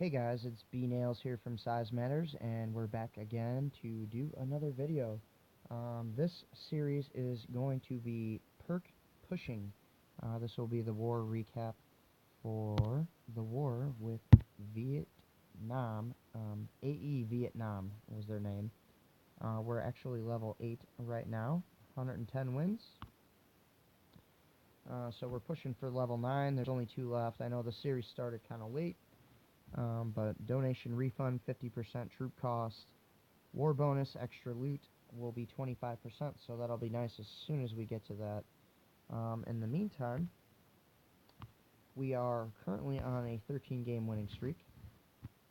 Hey guys, it's B Nails here from Size Matters, and we're back again to do another video. This series is going to be Perk pushing. This will be the war recap for the war with Vietnam. AE Vietnam was their name. We're actually level 8 right now, 110 wins. So we're pushing for level 9. There's only 2 left. I know the series started kind of late. But donation refund 50% troop cost, war bonus extra loot will be 25%, so that'll be nice as soon as we get to that. In the meantime, we are currently on a 13 game winning streak,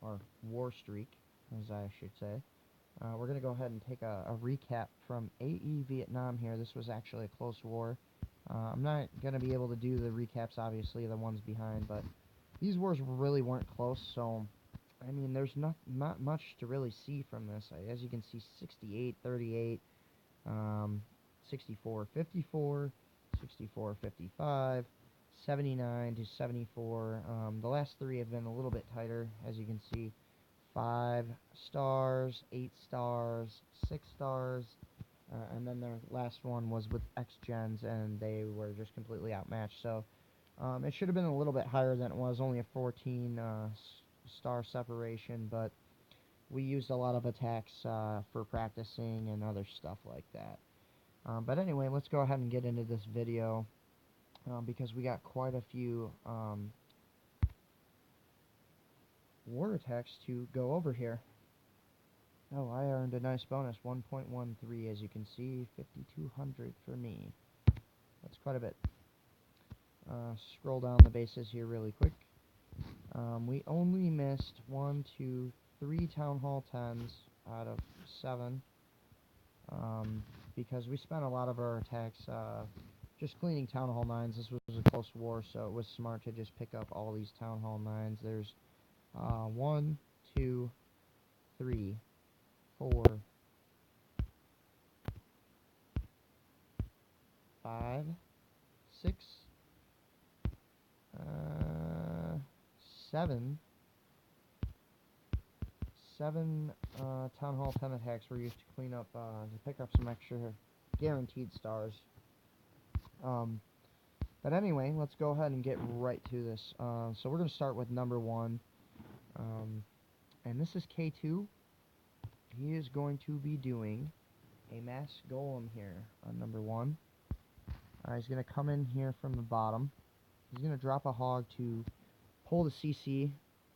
or war streak as I should say. We're going to go ahead and take a recap from AE Vietnam here. This was actually a close war. I'm not going to be able to do the recaps, obviously, the ones behind, but these wars really weren't close, so, I mean, there's not much to really see from this. As you can see, 68-38, 64-54, 64-55, 79-74. The last three have been a little bit tighter, as you can see. 5 stars, 8 stars, 6 stars, and then the last one was with X-Gens, and they were just completely outmatched. So it should have been a little bit higher than it was, only a 14 star separation, but we used a lot of attacks for practicing and other stuff like that. But anyway, let's go ahead and get into this video because we got quite a few war attacks to go over here. Oh, I earned a nice bonus, 1.13, as you can see, 5,200 for me. That's quite a bit. Scroll down the bases here really quick. We only missed 1, 2, 3 Town Hall 10s out of 7, because we spent a lot of our attacks just cleaning Town Hall 9s. This was a close war, so it was smart to just pick up all these Town Hall 9s. There's 1, 2, 3, 4, 5, 6, 7 Town Hall 10 attacks were used to clean up, to pick up some extra guaranteed stars. But anyway, let's go ahead and get right to this. So we're going to start with number 1, and this is K2. He is going to be doing a mass golem here on number 1. He's going to come in here from the bottom. He's going to drop a hog to pull the CC.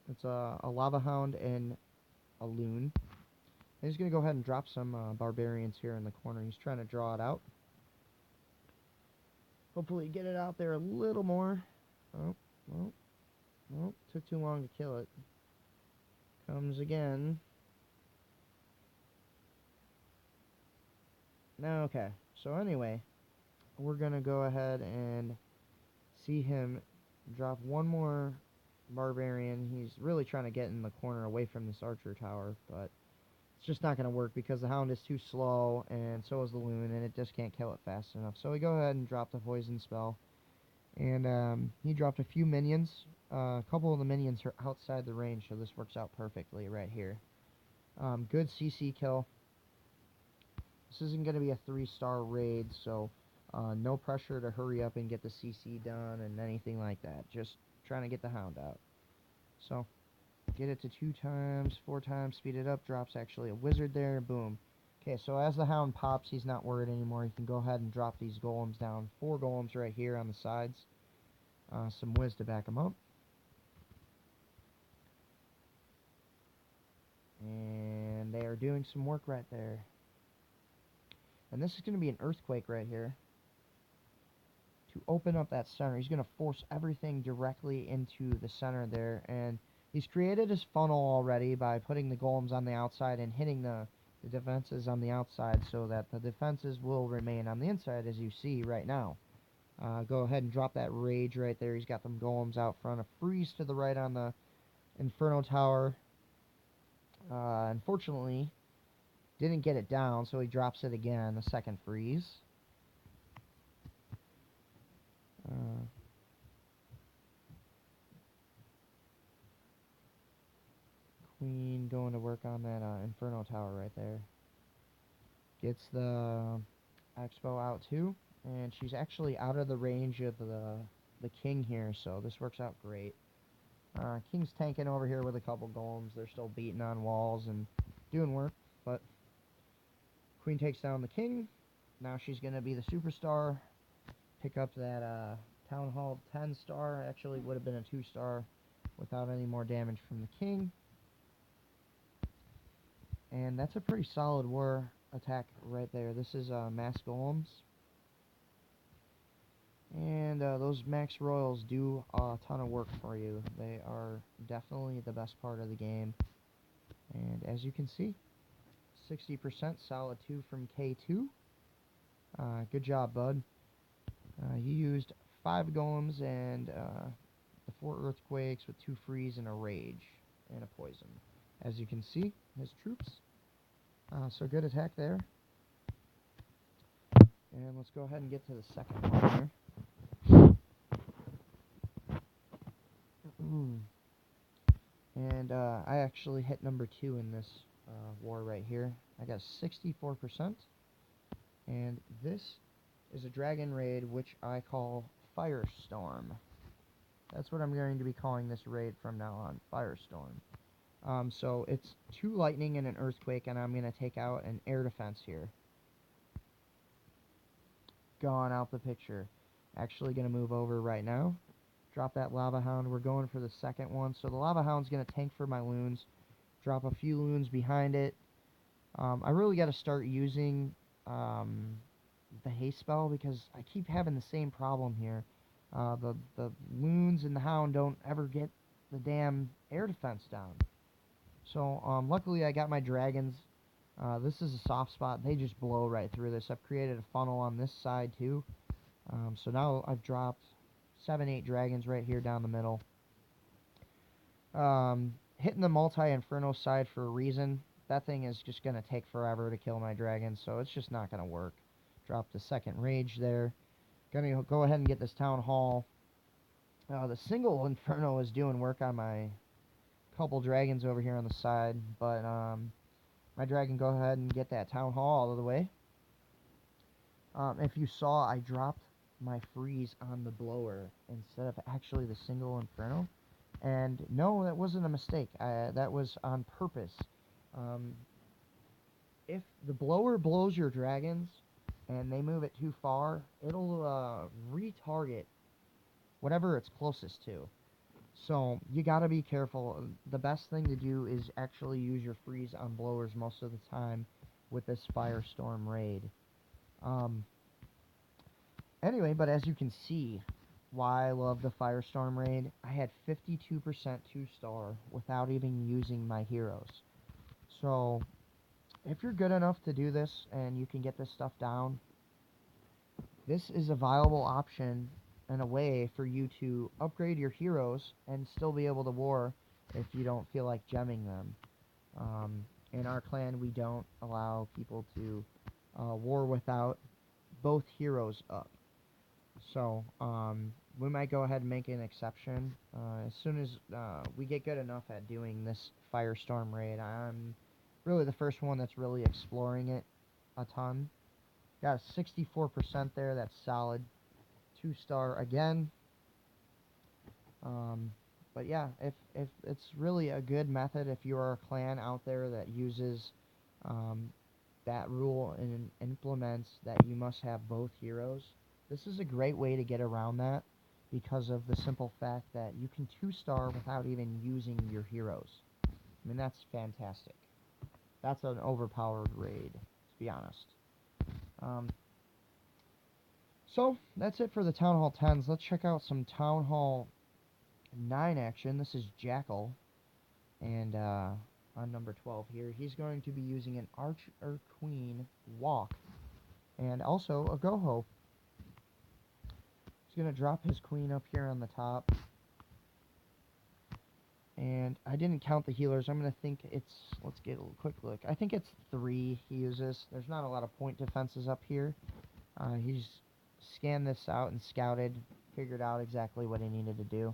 It's a lava hound and a loon. And he's going to go ahead and drop some barbarians here in the corner. He's trying to draw it out. Hopefully get it out there a little more. Oh, took too long to kill it. Comes again. Okay, so anyway, we're going to go ahead and see him drop one more barbarian. He's really trying to get in the corner away from this archer tower, but it's just not going to work because the hound is too slow, and so is the loon, and it just can't kill it fast enough. So we go ahead and drop the poison spell, and he dropped a few minions. A couple of the minions are outside the range, so this works out perfectly right here. Good CC kill. This isn't going to be a 3-star raid, so no pressure to hurry up and get the CC done and anything like that. Just trying to get the hound out. So get it to 2 times, 4 times, speed it up, drops actually a wizard there, boom. Okay, so as the hound pops, he's not worried anymore. He can go ahead and drop these golems down. 4 golems right here on the sides. Some whiz to back them up. And they are doing some work right there. And this is going to be an earthquake right here to open up that center. He's going to force everything directly into the center there, and he's created his funnel already by putting the golems on the outside and hitting the defenses on the outside so that the defenses will remain on the inside, as you see right now. Go ahead and drop that rage right there. He's got them golems out front. A freeze to the right on the Inferno Tower. Unfortunately, didn't get it down, so he drops it again, a second freeze. Queen going to work on that Inferno Tower right there. Gets the Expo out too, and she's actually out of the range of the King here, so this works out great. King's tanking over here with a couple golems. They're still beating on walls and doing work, but Queen takes down the King. Now she's going to be the superstar. Pick up that Town Hall 10 star. Actually would have been a 2-star without any more damage from the King. And that's a pretty solid war attack right there. This is mass golems. And those max royals do a ton of work for you. They are definitely the best part of the game. And as you can see, 60% solid 2 from K2. Good job, bud. You used 5 golems and the 4 earthquakes with 2 freeze and a rage and a poison. As you can see, his troops. So good attack there. And let's go ahead and get to the second one here. And I actually hit number 2 in this war right here. I got 64%. And this is a dragon raid, which I call Firestorm. That's what I'm going to be calling this raid from now on, Firestorm. So it's 2 lightning and an earthquake, and I'm going to take out an air defense here. Gone out the picture. Actually going to move over right now. Drop that Lava Hound. We're going for the second one. So the Lava Hound's going to tank for my loons. Drop a few loons behind it. I really got to start using the haste spell because I keep having the same problem here. The loons and the hound don't ever get the damn air defense down. So luckily I got my dragons. This is a soft spot. They just blow right through this. I've created a funnel on this side too. So now I've dropped 7-8 dragons right here down the middle. Hitting the multi-inferno side for a reason. That thing is just going to take forever to kill my dragons, so it's just not going to work. Drop the second rage there. Going to go ahead and get this town hall. The single inferno is doing work on my couple dragons over here on the side, but my dragon go ahead and get that town hall all of the way. If you saw, I dropped my freeze on the blower instead of actually the single inferno. And no, that wasn't a mistake. That was on purpose. If the blower blows your dragons and they move it too far, it'll retarget whatever it's closest to. So you gotta be careful. The best thing to do is actually use your freeze on blowers most of the time with this Firestorm raid. Anyway, but as you can see, why I love the Firestorm raid, I had 52% 2-star without even using my heroes. So if you're good enough to do this and you can get this stuff down, this is a viable option and a way for you to upgrade your heroes and still be able to war if you don't feel like gemming them. In our clan, we don't allow people to war without both heroes up. So we might go ahead and make an exception as soon as we get good enough at doing this Firestorm raid. I'm really the first one that's really exploring it a ton. Got a 64% there. That's solid. 2-star again. But yeah, if it's really a good method if you are a clan out there that uses that rule and implements that you must have both heroes. This is a great way to get around that because of the simple fact that you can 2-star without even using your heroes. I mean, that's fantastic. That's an overpowered raid, to be honest. So, that's it for the Town Hall 10s. Let's check out some Town Hall 9 action. This is Jackal. And on number 12 here, he's going to be using an Archer Queen walk. And also a Goho. He's going to drop his queen up here on the top. And I didn't count the healers. I'm going to think it's... Let's get a quick look. I think it's 3 he uses. There's not a lot of point defenses up here. He's scanned this out and scouted. Figured out exactly what he needed to do.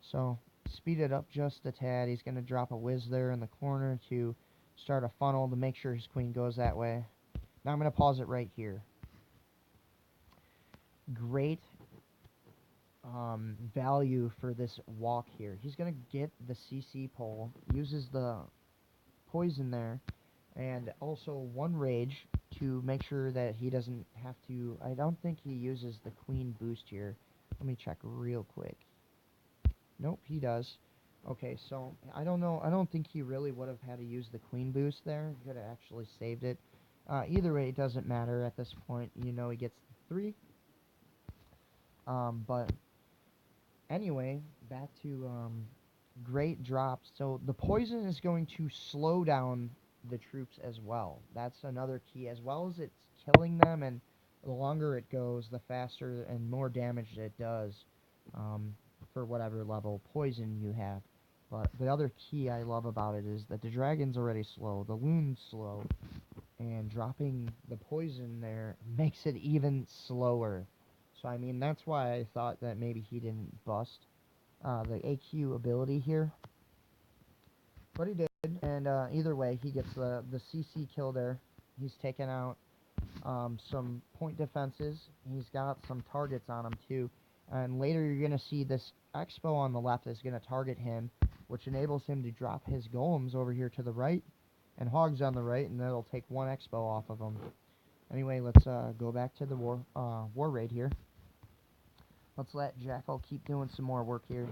So, speed it up just a tad. He's going to drop a whiz there in the corner to start a funnel to make sure his queen goes that way. Now I'm going to pause it right here. Great value for this walk here. He's going to get the CC pole, uses the poison there, and also one rage to make sure that he doesn't have to. I don't think he uses the queen boost here. Let me check real quick. Nope, he does. Okay, so I don't know. I don't think he really would have had to use the queen boost there. He could have actually saved it. Either way, it doesn't matter at this point. You know, he gets 3. But anyway, back to great drops. So the poison is going to slow down the troops as well. That's another key. As well as it's killing them, and the longer it goes, the faster and more damage it does for whatever level poison you have. But the other key I love about it is that the dragon's already slow, the loon's slow, and dropping the poison there makes it even slower. So, I mean, that's why I thought that maybe he didn't bust the AQ ability here. But he did, and either way, he gets the CC kill there. He's taken out some point defenses. He's got some targets on him, too. And later you're going to see this Expo on the left is going to target him, which enables him to drop his golems over here to the right, and Hogs on the right, and that'll take one Expo off of him. Anyway, let's go back to the war raid here. Let's let Jackal keep doing some more work here.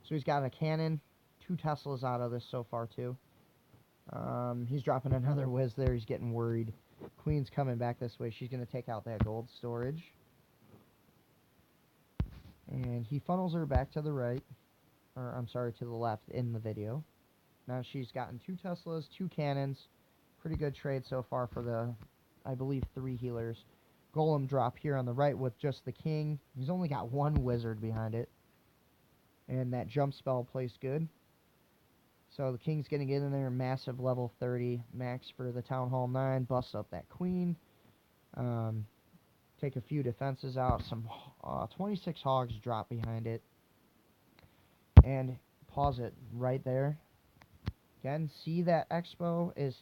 So he's got a cannon, 2 Teslas out of this so far, too. He's dropping another whiz there. He's getting worried. Queen's coming back this way. She's going to take out that gold storage. And he funnels her back to the right. Or, I'm sorry, to the left in the video. Now she's gotten 2 Teslas, 2 cannons. Pretty good trade so far for the, I believe, 3 healers. Golem drop here on the right with just the king. He's only got 1 wizard behind it. And that jump spell plays good. So the king's going to get in there, massive level 30. Max for the Town Hall 9. Bust up that queen. Take a few defenses out. Some 26 hogs drop behind it. And pause it right there. Again, see that Expo is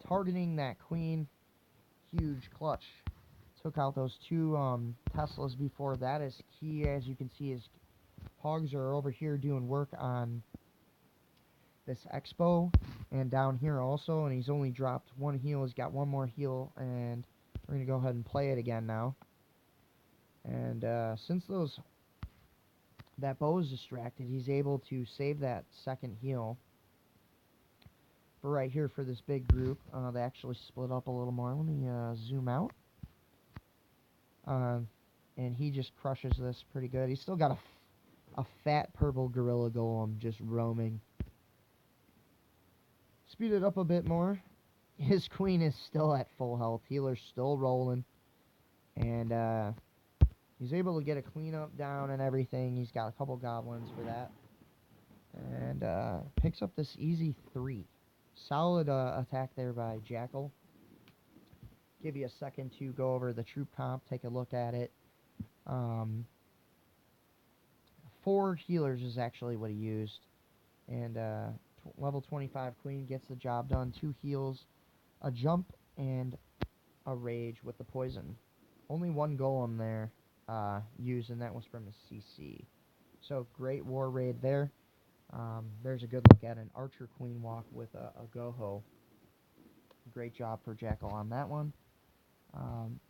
targeting that queen. Huge clutch. Took out those 2 Teslas before. That is key. As you can see, his hogs are over here doing work on this Expo, and down here also, and he's only dropped 1 heal. He's got 1 more heal, and we're going to go ahead and play it again now. And since that bow is distracted, he's able to save that 2nd heal. But right here for this big group, they actually split up a little more. Let me zoom out. And he just crushes this pretty good. He's still got a fat purple gorilla golem just roaming. Speed it up a bit more. His queen is still at full health. Healer's still rolling. And he's able to get a cleanup down and everything. He's got a couple goblins for that. And picks up this easy 3. Solid attack there by Jackal. Give you a second to go over the troop comp, take a look at it. 4 healers is actually what he used. And level 25 queen gets the job done. 2 heals, a jump, and a rage with the poison. Only 1 golem there used, and that was from his CC. So great war raid there. There's a good look at an archer queen walk with a goho. Great job for Jackal on that one.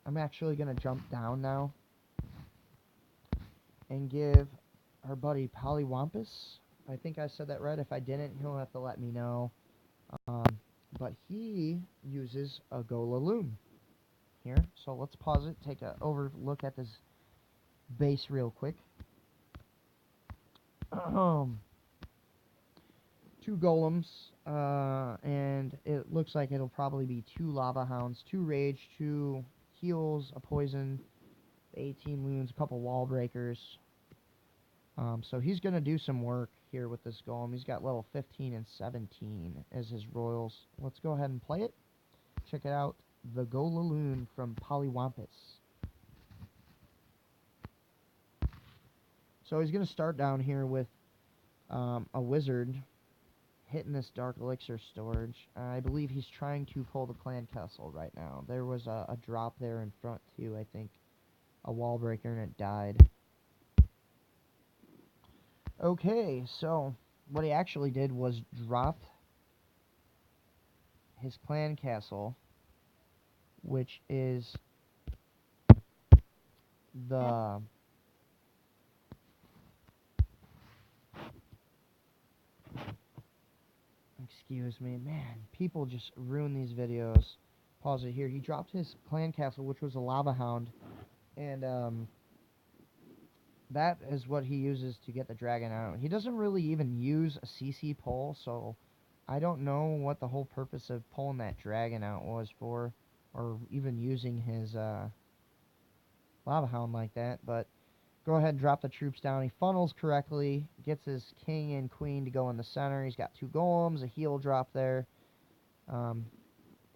I'm actually going to jump down now and give our buddy Polywampus, I think I said that right. If I didn't, he'll have to let me know. But he uses a Golaloon here. So let's pause it, take a look at this base real quick. 2 golems, and it looks like it'll probably be 2 lava hounds, 2 rage, 2 heals, a poison, 18 loons, a couple wall breakers. So he's going to do some work here with this golem. He's got level 15 and 17 as his royals. Let's go ahead and play it. Check it out. The Golaloon from Polywampus. So he's going to start down here with a wizard hitting this dark elixir storage. I believe he's trying to pull the clan castle right now. There was a drop there in front too, I think. A wall breaker, and it died. Okay, so what he actually did was drop his clan castle, which is the... Excuse me, man, people just ruin these videos. Pause it here. He dropped his clan castle, which was a lava hound, and that is what he uses to get the dragon out. He doesn't really even use a CC pull, so I don't know what the whole purpose of pulling that dragon out was for, or even using his lava hound like that, but go ahead and drop the troops down. He funnels correctly, gets his king and queen to go in the center. He's got 2 golems, a heal drop there.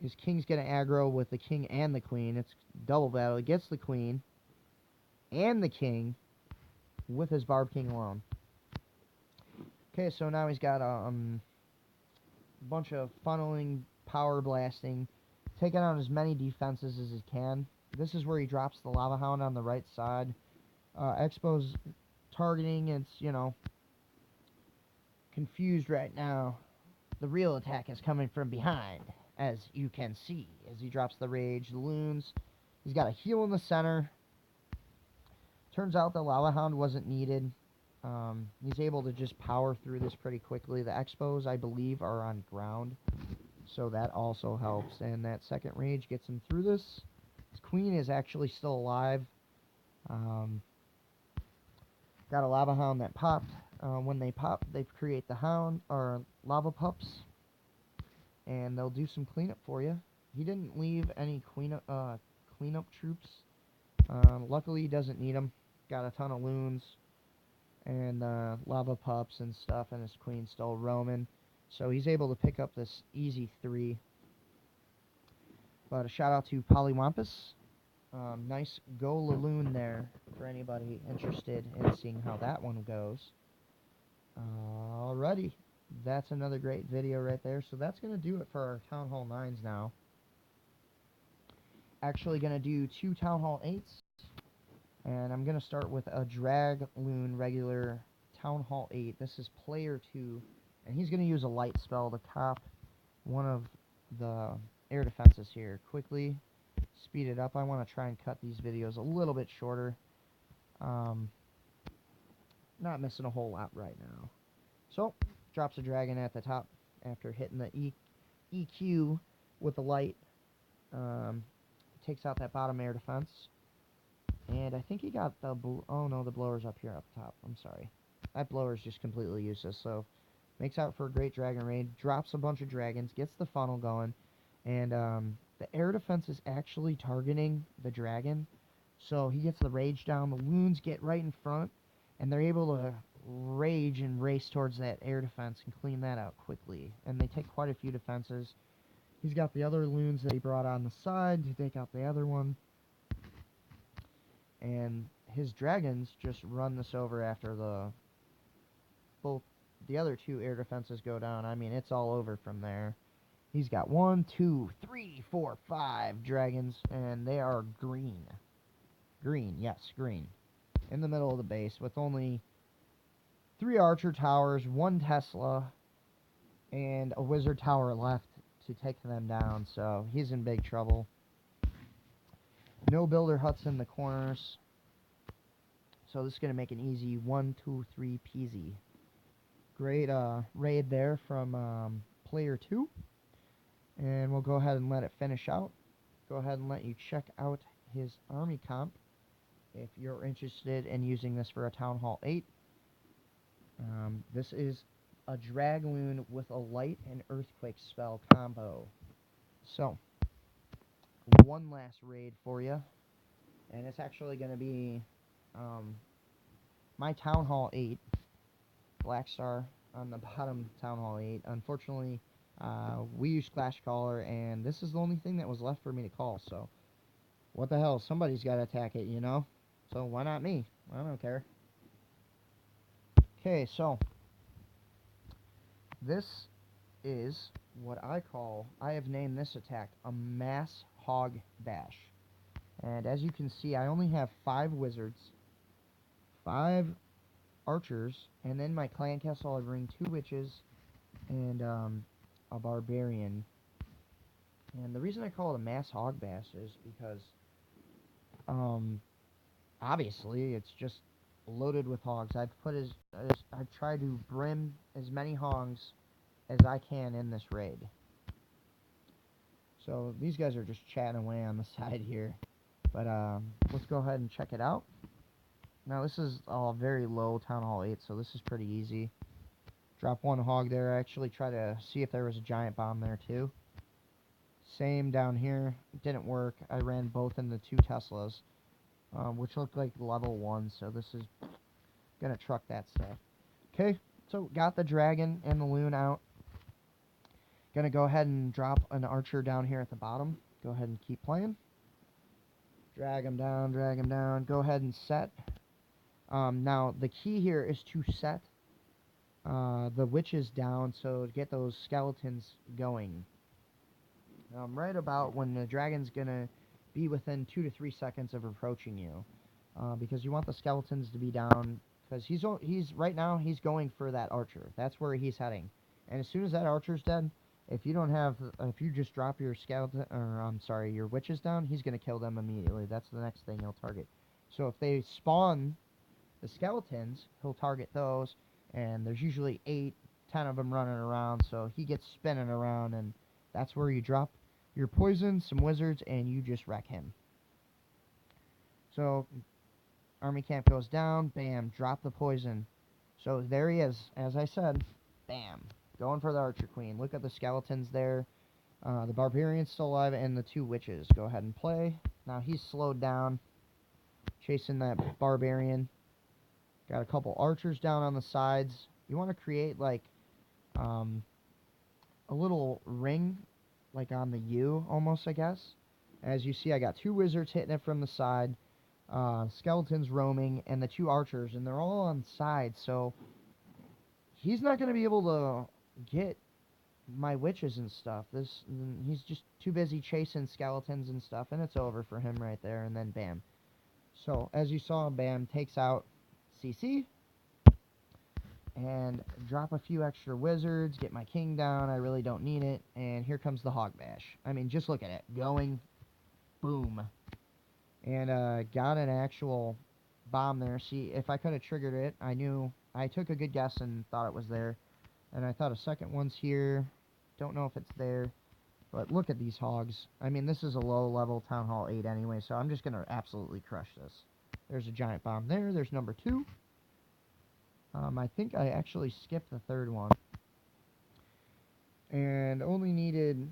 His king's going to aggro with the king and the queen. It's double battle. He gets the queen and the king with his Barb King alone. Okay, so now he's got a bunch of funneling, power blasting, taking out as many defenses as he can. This is where he drops the Lava Hound on the right side. Expo's targeting, it's, you know, confused right now. The real attack is coming from behind, as you can see, as he drops the rage, the loons. He's got a heal in the center. Turns out the Lava Hound wasn't needed. He's able to just power through this pretty quickly. The Expos, I believe, are on ground, so that also helps. And that second rage gets him through this. His queen is actually still alive. Got a Lava Hound that popped. When they pop, they create the hound, or lava pups, and they'll do some cleanup for you. He didn't leave any cleanup troops. Luckily, he doesn't need them. Got a ton of loons and lava pups and stuff, and his queen's still roaming, so he's able to pick up this easy 3. But a shout out to Polywampus. Nice go Laloon there for anybody interested in seeing how that one goes. Alrighty, that's another great video right there. So that's going to do it for our Town Hall 9s now. Actually going to do 2 Town Hall 8s. And I'm going to start with a Drag Loon regular Town Hall 8. This is player 2. And he's going to use a light spell to cop one of the air defenses here. Quickly speed it up. I want to try and cut these videos a little bit shorter. Not missing a whole lot right now. So, drops a dragon at the top after hitting the EQ with the light. Takes out that bottom air defense. And I think he got the... oh no, the blower's up here up top. I'm sorry. That blower's just completely useless. So, makes out for a great dragon raid. Drops a bunch of dragons. Gets the funnel going. And the air defense is actually targeting the dragon. So, he gets the rage down. The loons get right in front. And they're able to rage and race towards that air defense and clean that out quickly. And they take quite a few defenses. He's got the other loons that he brought on the side to take out the other one. And his dragons just run this over after both the other 2 air defenses go down. I mean, it's all over from there. He's got 1, 2, 3, 4, 5 dragons, and they are green. Green, yes, green. In the middle of the base with only 3 archer towers, 1 Tesla, and a wizard tower left to take them down, so he's in big trouble. No builder huts in the corners, so this is going to make an easy 1, 2, 3 peasy. Great raid there from player 2, and we'll go ahead and let it finish out. Go ahead and let you check out his army comp if you're interested in using this for a Town Hall 8. This is a Dragloon with a Light and Earthquake spell combo. So, one last raid for you, and it's actually going to be my Town Hall 8, Black Star on the bottom Town Hall 8. Unfortunately, we use Clash Caller, and this is the only thing that was left for me to call, so what the hell, somebody's got to attack it, you know? So why not me? I don't care. Okay, so this is what I have named this attack a mass hog bash. And as you can see, I only have 5 wizards, 5 archers, and then my clan castle I bring 2 witches and a barbarian. And the reason I call it a mass hog bash is because obviously it's just loaded with hogs. I've tried to brim as many hogs as I can in this raid. So these guys are just chatting away on the side here. But let's go ahead and check it out. Now this is a very low Town Hall 8, so this is pretty easy. Drop 1 hog there. I actually try to see if there was a giant bomb there too. Same down here. It didn't work. I ran both in the 2 Teslas, which looked like level 1, so this is gonna truck that stuff. Okay, so got the dragon and the loon out. Gonna go ahead and drop an archer down here at the bottom. Go ahead and keep playing. Drag him down, drag him down. Go ahead and set. Now, the key here is to set the witches down so to get those skeletons going. Right about when the dragon's going to be within 2 to 3 seconds of approaching you. Because you want the skeletons to be down. Because he's right now, he's going for that archer. That's where he's heading. And as soon as that archer's dead, if you just drop your your witches down, he's going to kill them immediately. That's the next thing he'll target. So if they spawn the skeletons, he'll target those, and there's usually 8, 10 of them running around, so he gets spinning around, and that's where you drop your poison, some wizards, and you just wreck him. So, army camp goes down, bam, drop the poison. So there he is, as I said, bam. Going for the Archer Queen. Look at the skeletons there. The Barbarian's still alive, and the 2 witches. Go ahead and play. Now he's slowed down. Chasing that Barbarian. Got a couple archers down on the sides. You want to create, like, a little ring, like on the U, almost, I guess. As you see, I got 2 wizards hitting it from the side. Skeletons roaming, and the 2 archers, and they're all on sides, so he's not going to be able to get my witches and stuff. He's just too busy chasing skeletons and stuff, and it's over for him right there, and then bam. So, as you saw, bam, takes out CC, and drop a few extra wizards, get my king down, I really don't need it, and here comes the Hog Bash. I mean, just look at it, going, boom, and got an actual bomb there. See, if I could have triggered it, I took a good guess and thought it was there. And I thought a second one's here. Don't know if it's there. But look at these hogs. I mean, this is a low-level Town Hall 8 anyway, so I'm just going to absolutely crush this. There's a giant bomb there. There's number 2. I think I actually skipped the 3rd one. And only needed...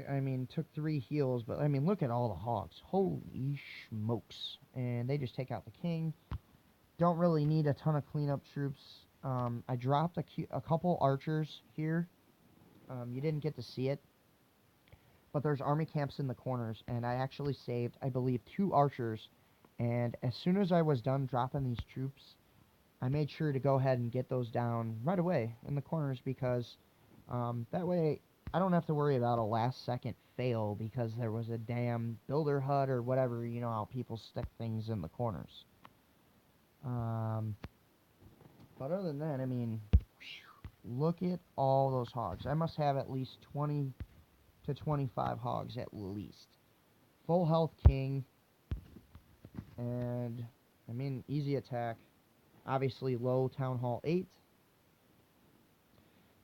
I mean, took 3 heals, but, I mean, look at all the hogs. Holy smokes. And they just take out the king. Don't really need a ton of cleanup troops. I dropped a couple archers here. You didn't get to see it. But there's army camps in the corners, and I actually saved, I believe, 2 archers. And as soon as I was done dropping these troops, I made sure to go ahead and get those down right away in the corners, because that way I don't have to worry about a last-second fail because there was a damn builder hut or whatever, you know how people stick things in the corners. But other than that, I mean, look at all those hogs. I must have at least 20 to 25 hogs at least. Full health king. And, I mean, easy attack. Obviously low Town Hall 8.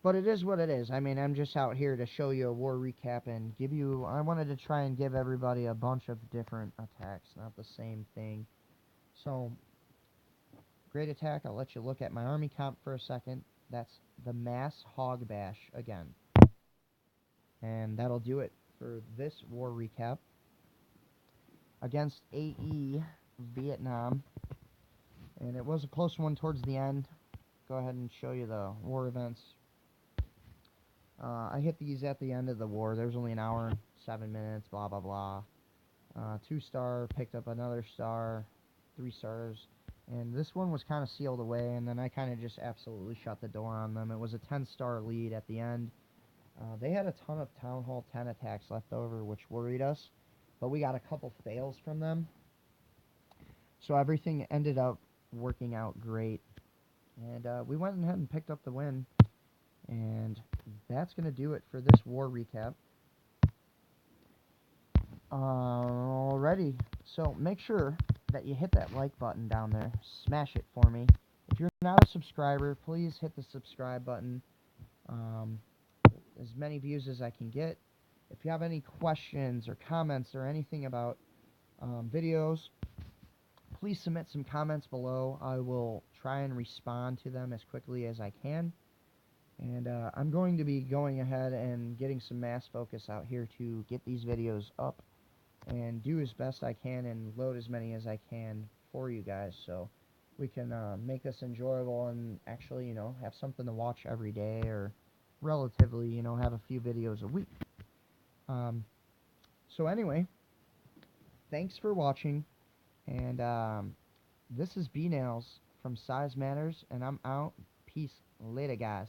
But it is what it is. I mean, I'm just out here to show you a war recap and give you... I wanted to try and give everybody a bunch of different attacks, not the same thing. So... great attack. I'll let you look at my army comp for a second. That's the Mass Hog Bash again. And that'll do it for this war recap against AE Vietnam. And it was a close one towards the end. Go ahead and show you the war events. I hit these at the end of the war. There was only an hour and 7 minutes, blah, blah, blah. 2-star, picked up another star, 3 stars. And this one was kind of sealed away, and then I kind of just absolutely shut the door on them. It was a 10-star lead at the end. They had a ton of Town Hall 10 attacks left over, which worried us, but we got a couple fails from them. So everything ended up working out great. And we went ahead and picked up the win. And that's going to do it for this war recap. Alrighty, so make sure that you hit that like button down there. Smash it for me. If you're not a subscriber, please hit the subscribe button. As many views as I can get. If you have any questions or comments or anything about videos, please submit some comments below. I will try and respond to them as quickly as I can. And I'm going to be going ahead and getting some mass focus out here to get these videos up and do as best I can and load as many as I can for you guys, so we can make this enjoyable and actually, have something to watch every day, or relatively, have a few videos a week. So anyway, thanks for watching, and this is B-Nails from Size Matters, and I'm out. Peace. Later, guys.